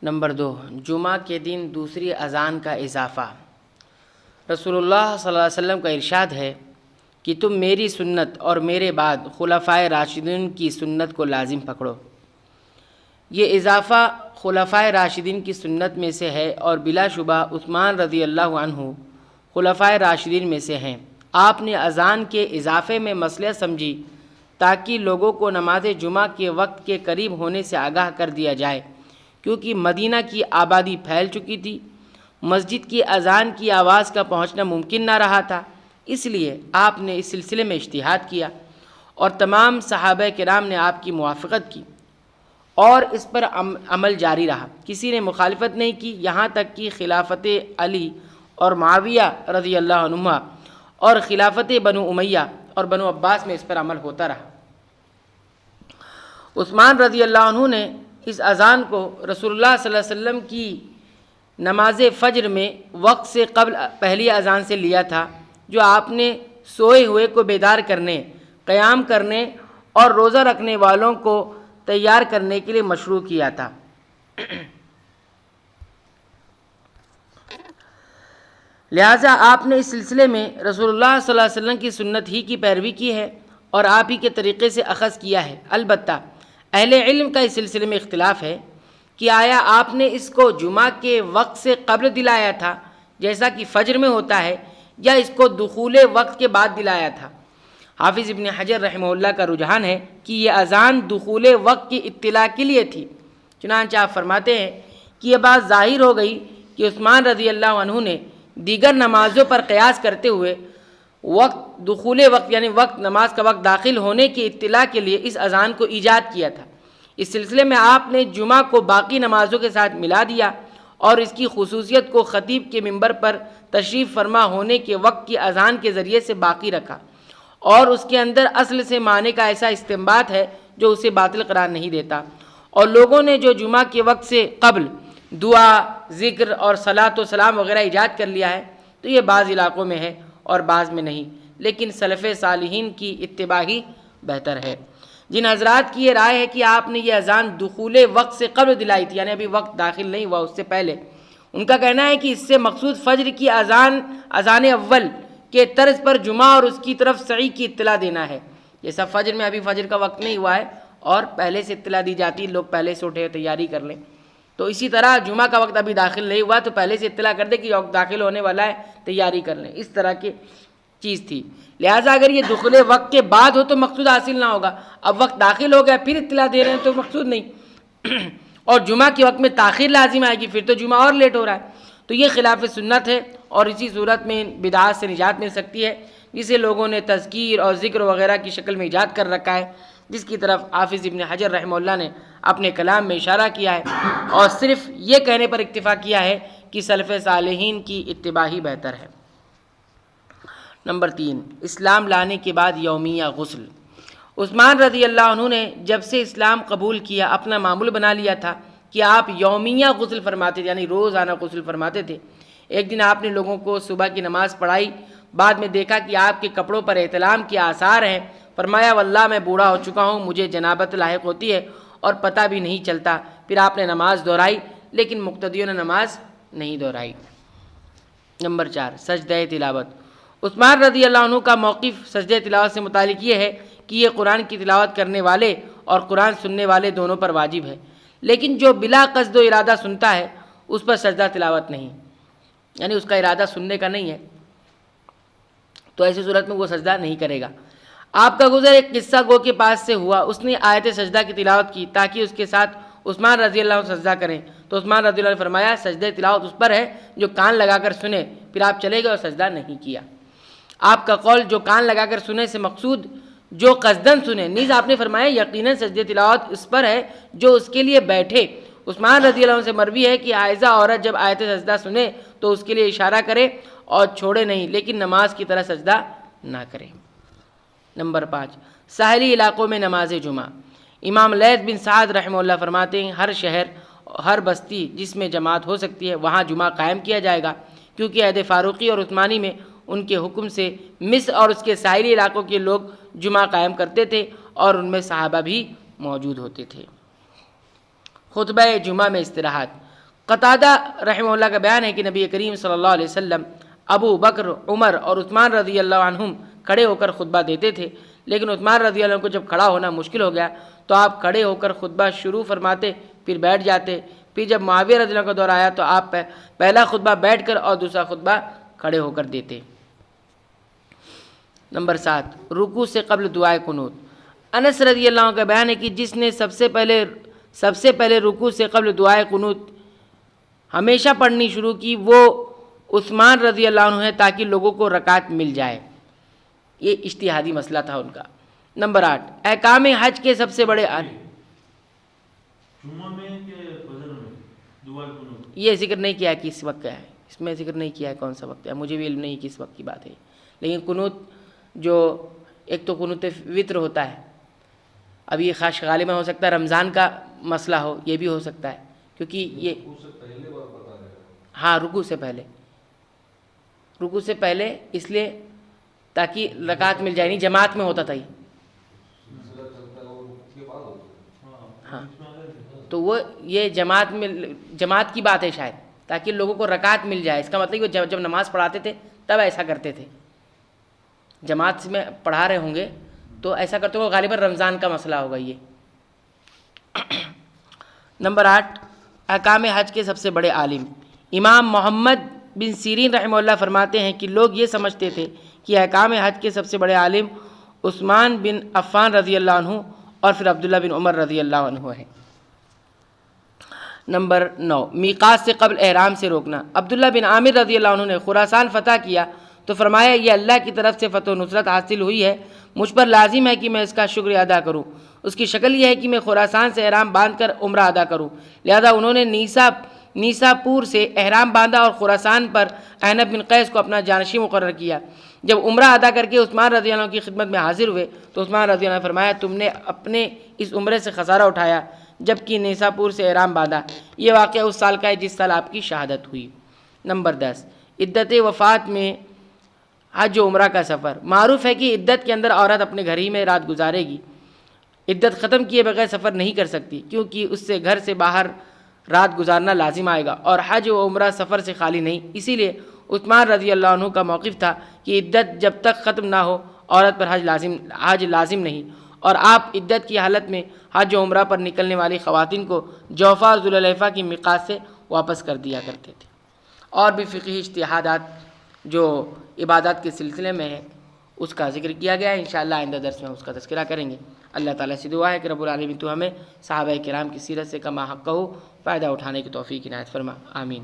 Number 2، جمعہ کے دن دوسری اذان کا اضافہ۔ رسول اللہ صلی اللہ علیہ وسلم کا ارشاد ہے کہ تم میری سنت اور میرے بعد خلفائے راشدین کی سنت کو لازم پکڑو۔ یہ اضافہ خلفائے راشدین کی سنت میں سے ہے اور بلا شبہ عثمان رضی اللہ عنہ خلفائے راشدین میں سے ہیں۔ آپ نے اذان کے اضافے میں مصلحت سمجھی تاکہ لوگوں کو نماز جمعہ کے وقت کے قریب ہونے سے آگاہ کر دیا جائے، کیونکہ مدینہ کی آبادی پھیل چکی تھی، مسجد کی اذان کی آواز کا پہنچنا ممکن نہ رہا تھا۔ اس لیے آپ نے اس سلسلے میں اجتہاد کیا اور تمام صحابہ کرام نے آپ کی موافقت کی اور اس پر عمل جاری رہا، کسی نے مخالفت نہیں کی، یہاں تک کہ خلافت علی اور معاویہ رضی اللہ عنہما اور خلافت بنو امیہ اور بنو عباس میں اس پر عمل ہوتا رہا۔ عثمان رضی اللہ عنہ نے اس اذان کو رسول اللہ صلی اللہ علیہ وسلم کی نماز فجر میں وقت سے قبل پہلی اذان سے لیا تھا، جو آپ نے سوئے ہوئے کو بیدار کرنے، قیام کرنے اور روزہ رکھنے والوں کو تیار کرنے کے لیے مشروع کیا تھا۔ لہٰذا آپ نے اس سلسلے میں رسول اللہ صلی اللہ علیہ وسلم کی سنت ہی کی پیروی کی ہے اور آپ ہی کے طریقے سے اخذ کیا ہے۔ البتہ اہل علم کا اس سلسلے میں اختلاف ہے کہ آیا آپ نے اس کو جمعہ کے وقت سے قبل دلایا تھا جیسا کہ فجر میں ہوتا ہے، یا اس کو دخول وقت کے بعد دلایا تھا۔ حافظ ابن حجر رحمہ اللہ کا رجحان ہے کہ یہ اذان دخول وقت کی اطلاع کے لیے تھی، چنانچہ آپ فرماتے ہیں کہ یہ بات ظاہر ہو گئی کہ عثمان رضی اللہ عنہ نے دیگر نمازوں پر قیاس کرتے ہوئے دخول وقت یعنی نماز کا وقت داخل ہونے کی اطلاع کے لیے اس اذان کو ایجاد کیا تھا۔ اس سلسلے میں آپ نے جمعہ کو باقی نمازوں کے ساتھ ملا دیا اور اس کی خصوصیت کو خطیب کے منبر پر تشریف فرما ہونے کے وقت کی اذان کے ذریعے سے باقی رکھا، اور اس کے اندر اصل سے معنی کا ایسا استنباط ہے جو اسے باطل قرار نہیں دیتا۔ اور لوگوں نے جو جمعہ کے وقت سے قبل دعا، ذکر اور صلاۃ و سلام وغیرہ ایجاد کر لیا ہے، تو یہ بعض علاقوں میں ہے اور بعض میں نہیں، لیکن سلف صالحین کی اتباع ہی بہتر ہے۔ جن حضرات کی یہ رائے ہے کہ آپ نے یہ اذان دخول وقت سے قبل دلائی تھی، یعنی ابھی وقت داخل نہیں ہوا، اس سے پہلے، ان کا کہنا ہے کہ اس سے مقصود فجر کی اذان اول کے طرز پر جمعہ اور اس کی طرف سعی کی اطلاع دینا ہے۔ جیسا فجر میں ابھی فجر کا وقت نہیں ہوا ہے اور پہلے سے اطلاع دی جاتی ہے، لوگ پہلے سے اٹھے تیاری کر لیں، تو اسی طرح جمعہ کا وقت ابھی داخل نہیں ہوا تو پہلے سے اطلاع کر دے کہ وقت داخل ہونے والا ہے، تیاری کر لیں، اس طرح کی چیز تھی۔ لہٰذا اگر یہ دخول وقت کے بعد ہو تو مقصود حاصل نہ ہوگا، اب وقت داخل ہو گیا پھر اطلاع دے رہے ہیں تو مقصود نہیں، اور جمعہ کے وقت میں تاخیر لازم آئے گی، پھر تو جمعہ اور لیٹ ہو رہا ہے، تو یہ خلاف سنت ہے اور اسی صورت میں بدعات سے نجات مل سکتی ہے، جسے لوگوں نے تذکیر اور ذکر وغیرہ کی شکل میں ایجاد کر رکھا ہے، جس کی طرف حافظ ابن حجر رحمہ اللہ نے اپنے کلام میں اشارہ کیا ہے اور صرف یہ کہنے پر اکتفا کیا ہے کہ سلف صالحین کی اتباع ہی بہتر ہے۔ نمبر 3، اسلام لانے کے بعد یومیہ غسل۔ عثمان رضی اللہ عنہ نے جب سے اسلام قبول کیا اپنا معمول بنا لیا تھا کہ آپ یومیہ غسل فرماتے تھے، یعنی روزانہ غسل فرماتے تھے۔ ایک دن آپ نے لوگوں کو صبح کی نماز پڑھائی، بعد میں دیکھا کہ آپ کے کپڑوں پر احتلام کے آثار ہیں، فرمایا واللہ میں بوڑھا ہو چکا ہوں، مجھے جنابت لاحق ہوتی ہے اور پتہ بھی نہیں چلتا۔ پھر آپ نے نماز دہرائی لیکن مقتدیوں نے نماز نہیں دہرائی۔ نمبر 4، سجدہ تلاوت۔ عثمان رضی اللہ عنہ کا موقف سجدہ تلاوت سے متعلق یہ ہے کہ یہ قرآن کی تلاوت کرنے والے اور قرآن سننے والے دونوں پر واجب ہے، لیکن جو بلا قصد و ارادہ سنتا ہے اس پر سجدہ تلاوت نہیں، یعنی اس کا ارادہ سننے کا نہیں ہے، تو ایسی صورت میں وہ سجدہ نہیں کرے گا۔ آپ کا گزر ایک قصہ گو کے پاس سے ہوا، اس نے آیت سجدہ کی تلاوت کی تاکہ اس کے ساتھ عثمان رضی اللہ عنہ سجدہ کریں، تو عثمان رضی اللہ عنہ نے فرمایا سجدہ تلاوت اس پر ہے جو کان لگا کر سنے، پھر آپ چلے گئے اور سجدہ نہیں کیا۔ آپ کا قول جو کان لگا کر سنے سے مقصود جو قصدن سنے، نیز آپ نے فرمایا یقیناً سجدہ تلاوت اس پر ہے جو اس کے لیے بیٹھے۔ عثمان رضی اللہ عنہ سے مروی ہے کہ حائضہ عورت جب آیت سجدہ سنے تو اس کے لیے اشارہ کرے اور چھوڑے نہیں، لیکن نماز کی طرح سجدہ نہ کرے۔ نمبر 5، ساحلی علاقوں میں نماز جمعہ۔ امام لیث بن سعد رحمہ اللہ فرماتے ہیں ہر شہر، ہر بستی جس میں جماعت ہو سکتی ہے وہاں جمعہ قائم کیا جائے گا، کیونکہ عہد فاروقی اور عثمانی میں ان کے حکم سے مصر اور اس کے ساحلی علاقوں کے لوگ جمعہ قائم کرتے تھے اور ان میں صحابہ بھی موجود ہوتے تھے۔ خطبہ جمعہ میں استراحت۔ قتادہ رحمہ اللہ کا بیان ہے کہ نبی کریم صلی اللہ علیہ وسلم ابو بکر، عمر اور عثمان رضی اللہ عنہم کھڑے ہو کر خطبہ دیتے تھے، لیکن عثمان رضی اللہ عنہ کو جب کھڑا ہونا مشکل ہو گیا تو آپ کھڑے ہو کر خطبہ شروع فرماتے، پھر بیٹھ جاتے۔ پھر جب معاویہ رضی اللہ عنہ کا دور آیا تو آپ پہلا خطبہ بیٹھ کر اور دوسرا خطبہ کھڑے ہو کر دیتے۔ نمبر 7، رکوع سے قبل دعائے قنوت۔ انس رضی اللہ عنہ کا بیان ہے کہ جس نے سب سے پہلے رکوع سے قبل دعائے قنوت ہمیشہ پڑھنی شروع کی وہ عثمان رضی اللہ عنہ ہے، تاکہ لوگوں کو رکعت مل جائے۔ یہ اجتہادی مسئلہ تھا ان کا۔ نمبر 8، احکام حج کے سب سے بڑے جمعہ میں کہ فجر میں دعا قنوت؟ یہ ذکر نہیں کیا ہے کہ اس وقت کیا ہے، اس میں ذکر نہیں کیا ہے کون سا وقت ہے، مجھے بھی علم نہیں کہ اس وقت کی بات ہے، لیکن قنوت جو ایک تو قنوت وطر ہوتا ہے، اب یہ خاص غالباً ہو سکتا ہے رمضان کا مسئلہ ہو، یہ بھی ہو سکتا ہے، کیونکہ یہ ہاں رکوع سے پہلے اس لیے تاکہ رکعت مل جائے، نہیں جماعت میں ہوتا تھا یہ، ہاں تو وہ یہ جماعت کی بات ہے شاید، تاکہ لوگوں کو رکعت مل جائے۔ اس کا مطلب کہ جب نماز پڑھاتے تھے تب ایسا کرتے تھے، جماعت میں پڑھا رہے ہوں گے تو ایسا کرتے ہوئے غالباً رمضان کا مسئلہ ہوگا یہ۔ نمبر 8، احکام حج کے سب سے بڑے عالم۔ امام محمد بن سیرین رحمہ اللہ فرماتے ہیں کہ لوگ یہ سمجھتے تھے کہ احکام حج کے سب سے بڑے عالم عثمان بن عفان رضی اللہ عنہ اور پھر عبداللہ بن عمر رضی اللہ عنہ ہیں۔ نمبر 9، میقات سے قبل احرام سے روکنا۔ عبداللہ بن عامر رضی اللہ عنہ نے خراسان فتح کیا تو فرمایا یہ اللہ کی طرف سے فتح و نصرت حاصل ہوئی ہے، مجھ پر لازم ہے کہ میں اس کا شکر ادا کروں۔ اس کی شکل یہ ہے کہ میں خراسان سے احرام باندھ کر عمرہ ادا کروں، لہذا انہوں نے نیسا پور سے احرام باندھا اور خراسان پر عنب بن قیس کو اپنا جانشین مقرر کیا۔ جب عمرہ ادا کر کے عثمان رضی اللہ عنہ کی خدمت میں حاضر ہوئے تو عثمان رضی اللہ عنہ نے فرمایا تم نے اپنے اس عمرے سے خسارہ اٹھایا جبکہ نیسا پور سے احرام باندھا۔ یہ واقعہ اس سال کا ہے جس سال آپ کی شہادت ہوئی۔ نمبر 10، عدت وفات میں حج و عمرہ کا سفر۔ معروف ہے کہ عدت کے اندر عورت اپنے گھر ہی میں رات گزارے گی، عدت ختم کیے بغیر سفر نہیں کر سکتی، کیونکہ اس سے گھر سے باہر رات گزارنا لازم آئے گا، اور حج و عمرہ سفر سے خالی نہیں۔ اسی لیے عثمان رضی اللہ عنہ کا موقف تھا کہ عدت جب تک ختم نہ ہو عورت پر حج لازم نہیں، اور آپ عدت کی حالت میں حج و عمرہ پر نکلنے والی خواتین کو جوفہ اور ذوالحلیفہ کی میقات سے واپس کر دیا کرتے تھے۔ اور بھی فقہی اجتہادات جو عبادات کے سلسلے میں ہے اس کا ذکر کیا گیا ہے، انشاءاللہ آئندہ درس میں اس کا تذکرہ کریں گے۔ اللہ تعالیٰ سے دعا ہے کہ رب العالمین تو ہمیں صحابہ کرام کی سیرت سے کما حق ہو فائدہ اٹھانے کی توفیق عنایت فرما، آمین۔